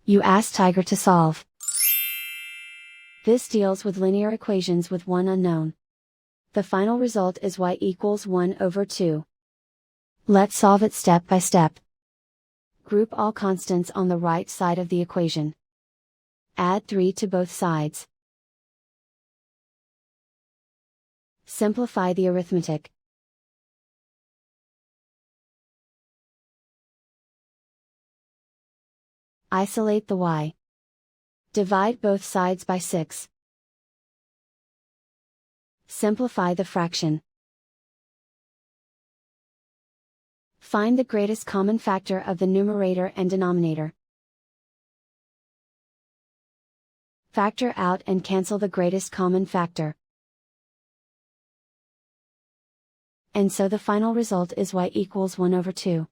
You ask Tiger to solve. This deals with linear equations with one unknown. The final result is y equals 1 over 2. Let's solve it step by step. Group all constants on the right side of the equation. Add 3 to both sides. Simplify the arithmetic. Isolate the y. Divide both sides by 6. Simplify the fraction. Find the greatest common factor of the numerator and denominator. Factor out and cancel the greatest common factor. And so the final result is y equals 1 over 2.